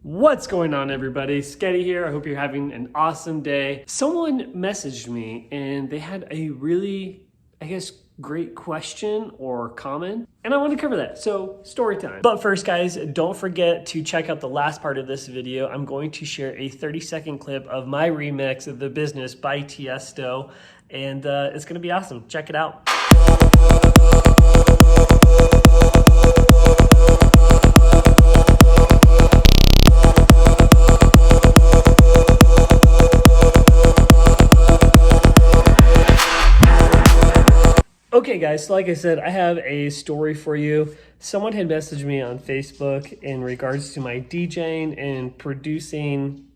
What's going on, everybody? SKEDDY here. I hope you're having an awesome day. Someone messaged me and they had a really, great question or comment, and I want to cover that. So, story time. But first, guys, don't forget to check out the last part of this video. I'm going to share a 30-second clip of my remix of The Business by Tiesto, and it's going to be awesome. Check it out. Okay guys, so like I said, I have a story for you. Someone had messaged me on Facebook in regards to my DJing and producing.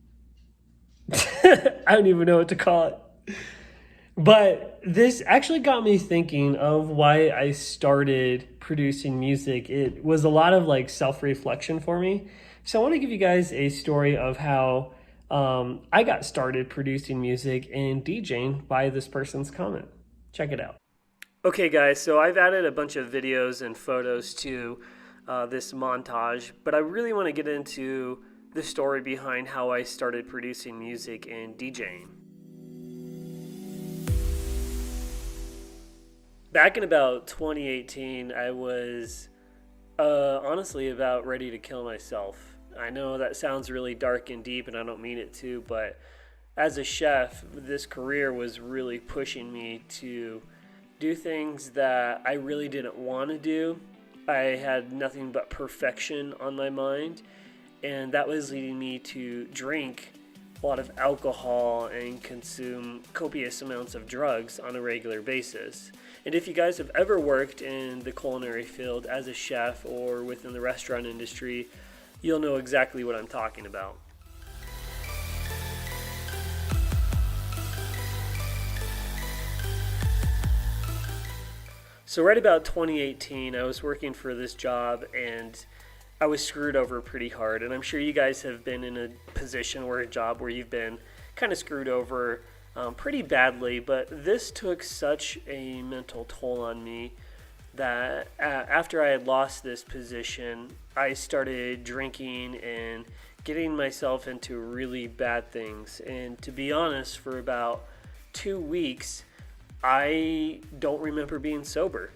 I don't even know what to call it. But this actually got me thinking of why I started producing music. It was a lot of self-reflection for me. So I want to give you guys a story of how I got started producing music and DJing by this person's comment. Check it out. Okay guys, so I've added a bunch of videos and photos to this montage, but I really want to get into the story behind how I started producing music and DJing. Back in about 2018, I was honestly about ready to kill myself. I know that sounds really dark and deep, and I don't mean it to, but as a chef, this career was really pushing me to do things that I really didn't want to do. I had nothing but perfection on my mind, and that was leading me to drink a lot of alcohol and consume copious amounts of drugs on a regular basis. And if you guys have ever worked in the culinary field as a chef or within the restaurant industry, you'll know exactly what I'm talking about. So right about 2018, I was working for this job and I was screwed over pretty hard. And I'm sure you guys have been in a position or a job where you've been kind of screwed over pretty badly. But this took such a mental toll on me that after I had lost this position, I started drinking and getting myself into really bad things. And to be honest, for about 2 weeks, I don't remember being sober.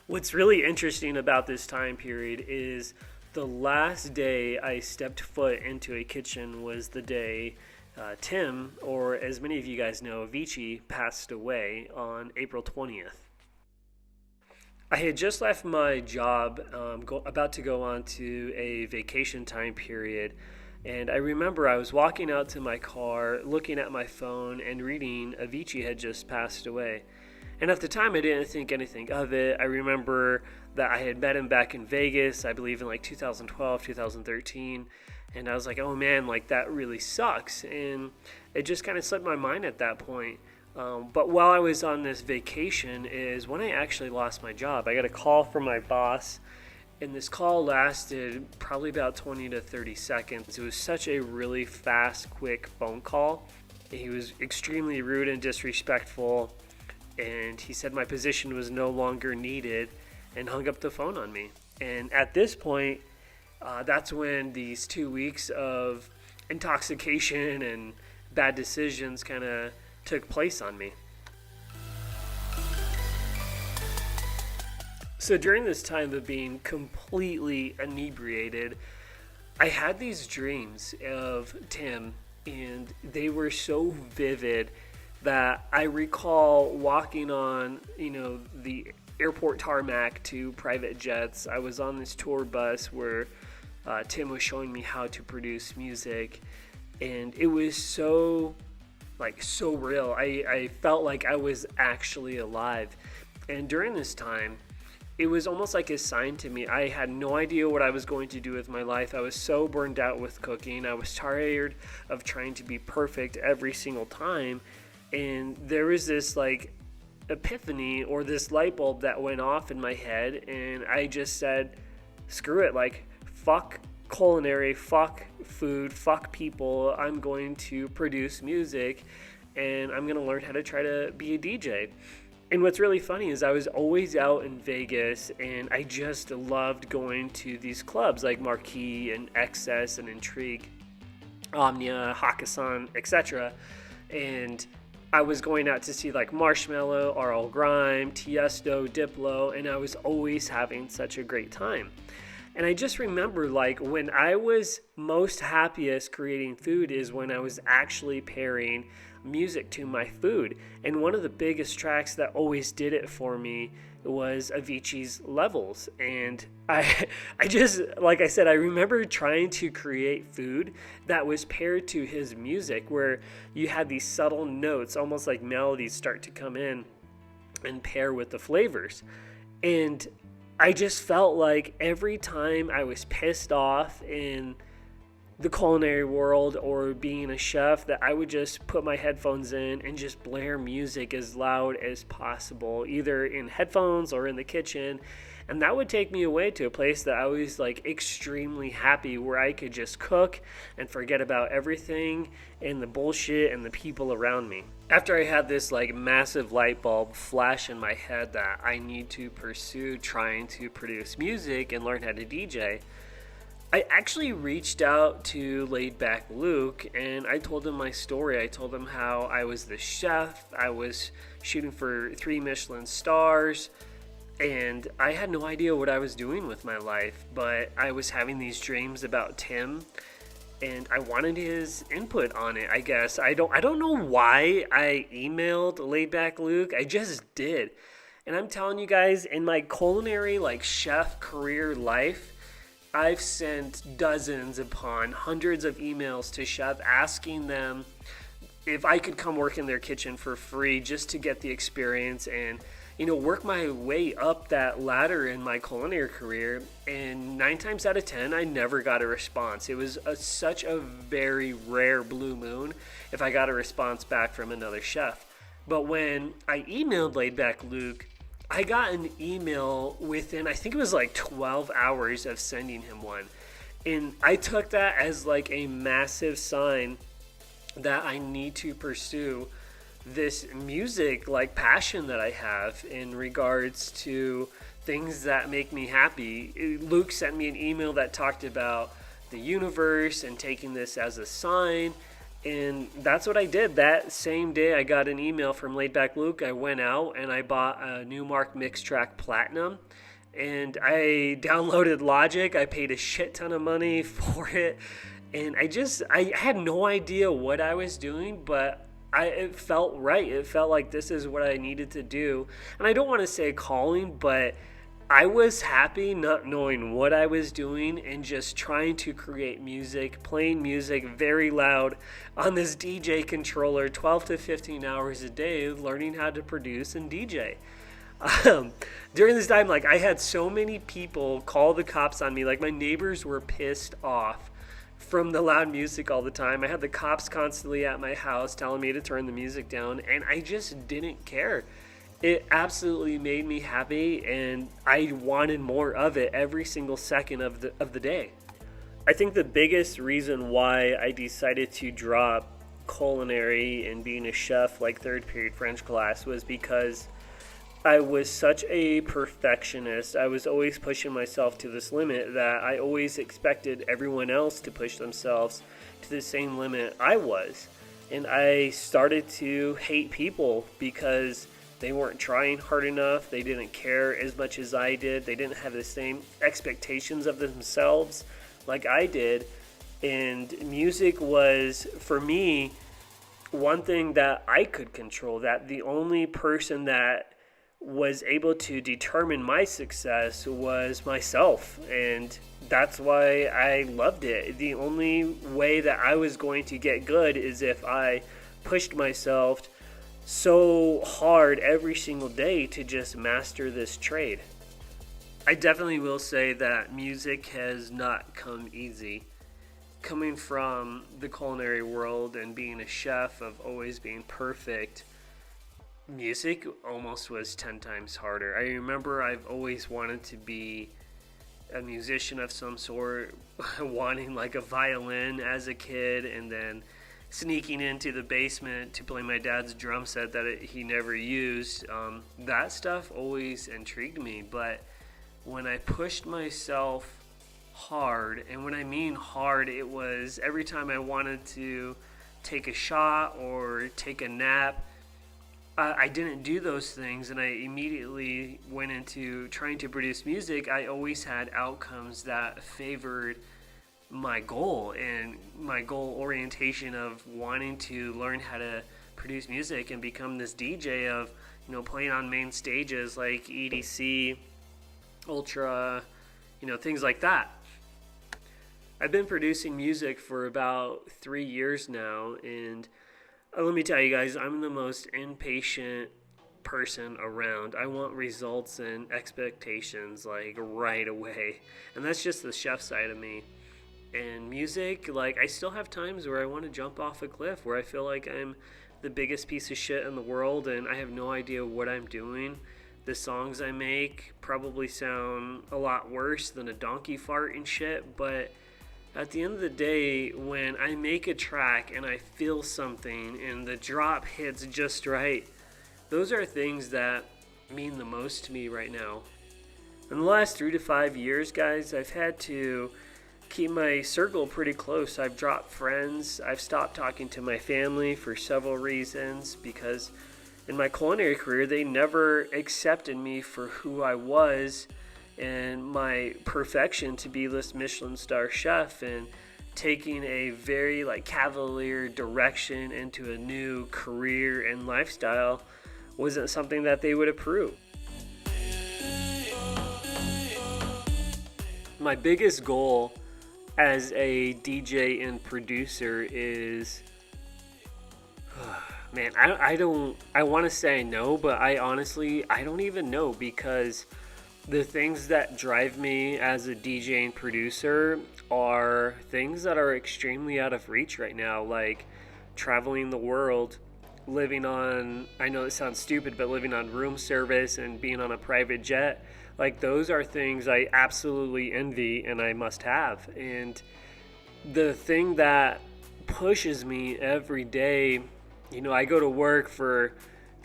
What's really interesting about this time period is the last day I stepped foot into a kitchen was the day Tim, or as many of you guys know, Avicii, passed away on April 20th. I had just left my job, about to go on to a vacation time period. And I remember I was walking out to my car, looking at my phone, and reading Avicii had just passed away. And at the time, I didn't think anything of it. I remember that I had met him back in Vegas, I believe in 2012, 2013. And I was like, oh man, that really sucks. And it just kind of slipped my mind at that point. But while I was on this vacation is when I actually lost my job. I got a call from my boss. And this call lasted probably about 20 to 30 seconds. It was such a really fast, quick phone call. He was extremely rude and disrespectful, and he said my position was no longer needed and hung up the phone on me. And at this point, that's when these 2 weeks of intoxication and bad decisions kind of took place on me. So during this time of being completely inebriated, I had these dreams of Tim, and they were so vivid that I recall walking on, the airport tarmac to private jets. I was on this tour bus where Tim was showing me how to produce music, and it was so real. I felt like I was actually alive. And during this time, it was almost like a sign to me. I had no idea what I was going to do with my life. I was so burned out with cooking. I was tired of trying to be perfect every single time. And there was this epiphany or this light bulb that went off in my head. And I just said, screw it. Fuck culinary, fuck food, fuck people. I'm going to produce music and I'm going to learn how to try to be a DJ. And what's really funny is I was always out in Vegas, and I just loved going to these clubs like Marquee and Excess and Intrigue, Omnia, Hakkasan, etc. And I was going out to see like Marshmello, RL Grime, Tiesto, Diplo, and I was always having such a great time. And I just remember, like, when I was most happiest creating food is when I was actually pairing music to my food. And one of the biggest tracks that always did it for me was Avicii's Levels. And I just, like I said, I remember trying to create food that was paired to his music, where you had these subtle notes, almost like melodies, start to come in and pair with the flavors. And I just felt like every time I was pissed off in the culinary world or being a chef, that I would just put my headphones in and just blare music as loud as possible, either in headphones or in the kitchen. And that would take me away to a place that I was like extremely happy, where I could just cook and forget about everything and the bullshit and the people around me. After I had this like massive light bulb flash in my head that I need to pursue trying to produce music and learn how to DJ, I actually reached out to Layback Luke and I told him my story. I told him how I was the chef, I was shooting for 3 Michelin stars, and I had no idea what I was doing with my life, but I was having these dreams about Tim, and I wanted his input on it, I guess. I don't know why I emailed Layback Luke. I just did. And I'm telling you guys, in my culinary like chef career life, I've sent dozens upon hundreds of emails to chefs asking them if I could come work in their kitchen for free just to get the experience and, you know, work my way up that ladder in my culinary career. And 9 times out of 10, I never got a response. It was such a very rare blue moon if I got a response back from another chef. But when I emailed Laidback Luke, I got an email within, I think it was like 12 hours of sending him one. And I took that as like a massive sign that I need to pursue this music like passion that I have in regards to things that make me happy. Luke sent me an email that talked about the universe and taking this as a sign, and that's what I did. That same day I got an email from Laidback Luke. I went out and I bought a Newmark Mix Track Platinum, and I downloaded Logic. I paid a shit ton of money for it, and I had no idea what I was doing, but it felt right. It felt like this is what I needed to do. And I don't want to say calling, but I was happy not knowing what I was doing and just trying to create music, playing music very loud on this DJ controller 12 to 15 hours a day, learning how to produce and DJ. During this time, like, I had so many people call the cops on me. Like, my neighbors were pissed off from the loud music all the time. I had the cops constantly at my house telling me to turn the music down, and I just didn't care. It absolutely made me happy, and I wanted more of it every single second of the day. I think the biggest reason why I decided to drop culinary and being a chef like third period French class was because I was such a perfectionist. I was always pushing myself to this limit that I always expected everyone else to push themselves to the same limit I was. And I started to hate people because they weren't trying hard enough. They didn't care as much as I did. They didn't have the same expectations of themselves like I did. And music was, for me, one thing that I could control. That the only person that was able to determine my success was myself, and that's why I loved it. The only way that I was going to get good is if I pushed myself so hard every single day to just master this trade. I definitely will say that music has not come easy. Coming from the culinary world and being a chef of always being perfect, music almost was 10 times harder. I remember I've always wanted to be a musician of some sort, wanting like a violin as a kid, and then sneaking into the basement to play my dad's drum set that he never used. That stuff always intrigued me, but when I pushed myself hard, and when I mean hard, it was every time I wanted to take a shot or take a nap, I didn't do those things, and I immediately went into trying to produce music. I always had outcomes that favored my goal and my goal orientation of wanting to learn how to produce music and become this DJ of, playing on main stages like EDC, Ultra, things like that. I've been producing music for about 3 years now, and let me tell you guys, I'm the most impatient person around. I want results and expectations like right away, and that's just the chef side of me. And music, like, I still have times where I want to jump off a cliff, where I feel like I'm the biggest piece of shit in the world and I have no idea what I'm doing. The songs I make probably sound a lot worse than a donkey fart and shit, but at the end of the day, when I make a track and I feel something and the drop hits just right, those are things that mean the most to me right now. In the last 3 to 5 years, guys, I've had to keep my circle pretty close. I've dropped friends. I've stopped talking to my family for several reasons, because in my culinary career, they never accepted me for who I was and my perfection to be this Michelin star chef, and taking a very cavalier direction into a new career and lifestyle wasn't something that they would approve. My biggest goal as a DJ and producer is, I want to say no, but I don't even know, because the things that drive me as a DJ and producer are things that are extremely out of reach right now, like traveling the world, living on, I know it sounds stupid, but living on room service and being on a private jet. Like, those are things I absolutely envy and I must have. And the thing that pushes me every day, I go to work for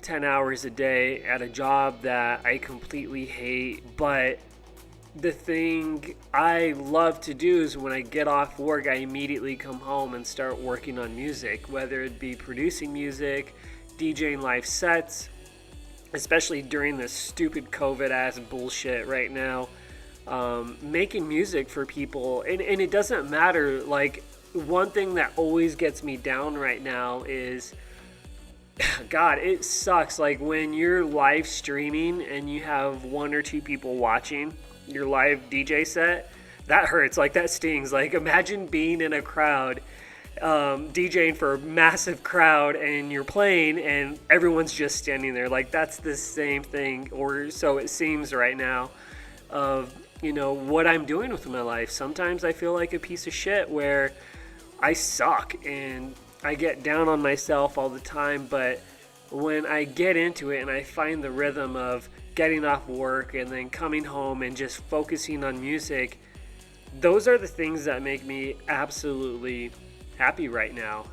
10 hours a day at a job that I completely hate, but the thing I love to do is when I get off work, I immediately come home and start working on music, whether it be producing music, DJing live sets, especially during this stupid COVID-ass bullshit right now, making music for people. And it doesn't matter. Like, one thing that always gets me down right now is, God, it sucks. Like, when you're live streaming and you have 1 or 2 people watching your live DJ set, that hurts. Like, that stings. Like, imagine being in a crowd, DJing for a massive crowd, and you're playing and everyone's just standing there. Like, that's the same thing, or so it seems right now, of what I'm doing with my life. Sometimes I feel like a piece of shit where I suck and I get down on myself all the time, but when I get into it and I find the rhythm of getting off work and then coming home and just focusing on music, those are the things that make me absolutely happy right now.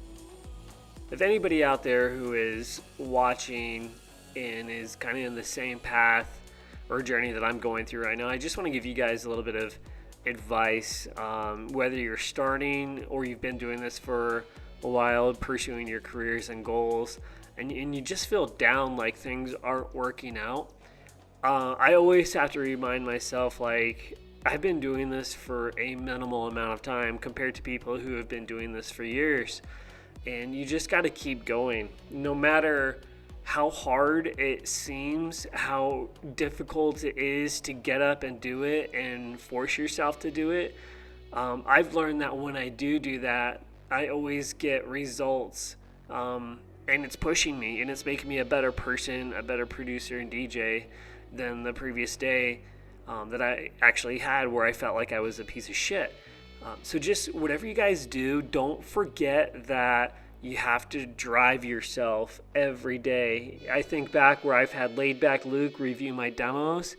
If anybody out there who is watching and is kind of in the same path or journey that I'm going through right now, I just want to give you guys a little bit of advice, whether you're starting or you've been doing this for a while, pursuing your careers and goals, and you just feel down, like things aren't working out. I always have to remind myself, like, I've been doing this for a minimal amount of time compared to people who have been doing this for years. And you just got to keep going. No matter how hard it seems, how difficult it is to get up and do it and force yourself to do it, I've learned that when I do that, I always get results. And it's pushing me, and it's making me a better person, a better producer and DJ than the previous day that I actually had, where I felt like I was a piece of shit. So just whatever you guys do, don't forget that you have to drive yourself every day. I think back where I've had Layback Luke review my demos,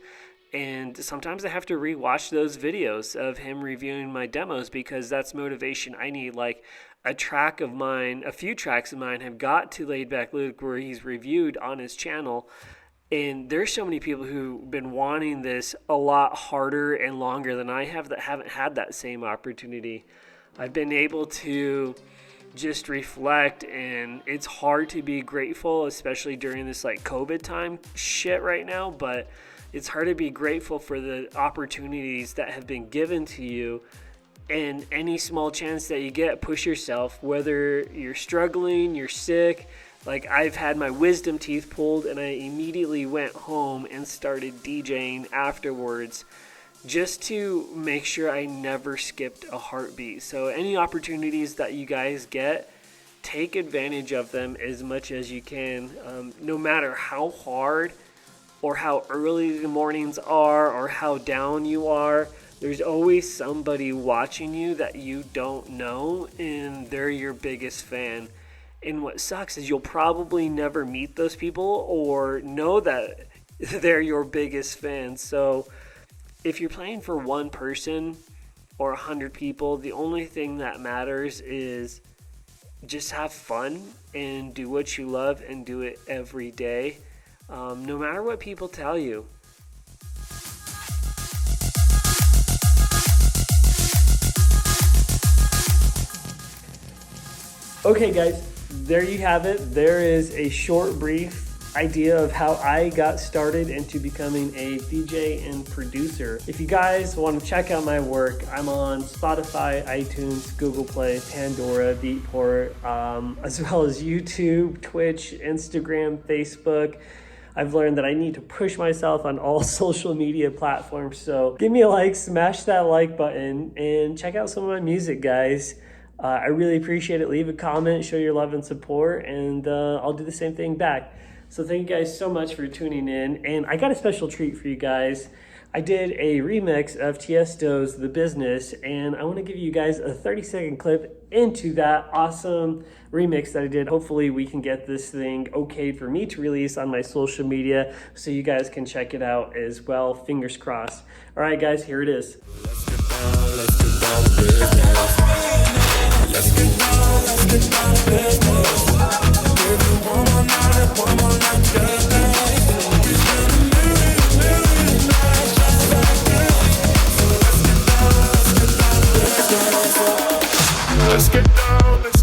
And sometimes I have to rewatch those videos of him reviewing my demos because that's motivation I need. Like a few tracks of mine have got to Layback Luke where he's reviewed on his channel. And there's so many people who've been wanting this a lot harder and longer than I have that haven't had that same opportunity. I've been able to just reflect, and it's hard to be grateful, especially during this like COVID time shit right now, but it's hard to be grateful for the opportunities that have been given to you, and any small chance that you get, push yourself, whether you're struggling, you're sick. Like I've had my wisdom teeth pulled and I immediately went home and started DJing afterwards just to make sure I never skipped a heartbeat. So any opportunities that you guys get, take advantage of them as much as you can, no matter how hard or how early the mornings are or how down you are. There's always somebody watching you that you don't know, and they're your biggest fan. And what sucks is you'll probably never meet those people or know that they're your biggest fan. So if you're playing for one person or 100 people, the only thing that matters is just have fun and do what you love and do it every day, no matter what people tell you. Okay, guys, there you have it. There is a short, brief idea of how I got started into becoming a DJ and producer. If you guys want to check out my work, I'm on Spotify, iTunes, Google Play, Pandora, Beatport, as well as YouTube, Twitch, Instagram, Facebook. I've learned that I need to push myself on all social media platforms. So give me a like, smash that like button, and check out some of my music, guys. I really appreciate it. Leave a comment, show your love and support, and I'll do the same thing back. So thank you guys so much for tuning in. And I got a special treat for you guys. I did a remix of Tiesto's The Business, and I want to give you guys a 30-second clip into that awesome remix that I did. Hopefully we can get this thing okayed for me to release on my social media so you guys can check it out as well. Fingers crossed. All right, guys, here it is. Let's get down to business. Let's get down to business. Give you one more night, just like we spent a million nights just like this. So let's get down to business. Let's get down.